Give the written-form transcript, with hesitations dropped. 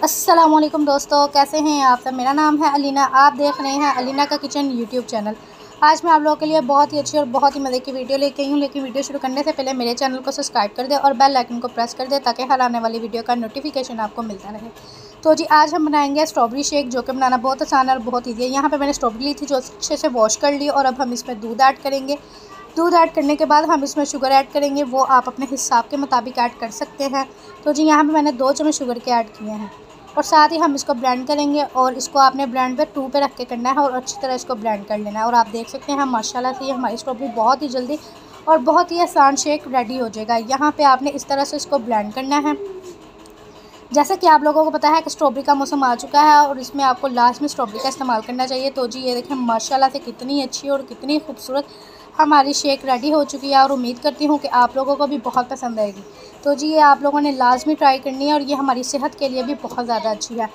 अस्सलामुअलैकुम दोस्तों, कैसे हैं आप सब। मेरा नाम है अलीना, आप देख रहे हैं अलीना का किचन यूट्यूब चैनल। आज मैं आप लोगों के लिए बहुत ही अच्छी और बहुत ही मज़े की वीडियो लेके आई हूँ। लेकिन वीडियो शुरू करने से पहले मेरे चैनल को सब्सक्राइब कर दें और बेल आइकन को प्रेस कर दें ताकि हर आने वाली वीडियो का नोटिफिकेशन आपको मिलता रहे। तो जी आज हम बनाएंगे स्ट्रॉबेरी शेक, जो कि बनाना बहुत आसान है और बहुत ईजी है। यहाँ पर मैंने स्ट्रॉबेरी ली थी जो अच्छे से वॉश कर ली, और अब हम इसमें दूध ऐड करेंगे। दूध ऐड करने के बाद हम इसमें शुगर ऐड करेंगे, वो आप अपने हिसाब के मुताबिक ऐड कर सकते हैं। तो जी यहाँ पे मैंने 2 चम्मच शुगर के ऐड किए हैं, और साथ ही हम इसको ब्लेंड करेंगे। और इसको आपने ब्लेंड पे 2 पे रख के करना है और अच्छी तरह इसको ब्लेंड कर लेना है। और आप देख सकते हैं माशाल्लाह से ये हमारी स्ट्रॉबेरी बहुत ही जल्दी और बहुत ही आसान शेक रेडी हो जाएगा। यहाँ पे आपने इस तरह से इसको ब्लेंड करना है। जैसा कि आप लोगों को पता है कि स्ट्रॉबेरी का मौसम आ चुका है और इसमें आपको लास्ट में स्ट्रॉबेरी का इस्तेमाल करना चाहिए। तो जी ये देखें माशाल्लाह से कितनी अच्छी और कितनी खूबसूरत हमारी शेक रेडी हो चुकी है, और उम्मीद करती हूँ कि आप लोगों को भी बहुत पसंद आएगी। तो जी ये आप लोगों ने लाजमी ट्राई करनी है, और ये हमारी सेहत के लिए भी बहुत ज़्यादा अच्छी है।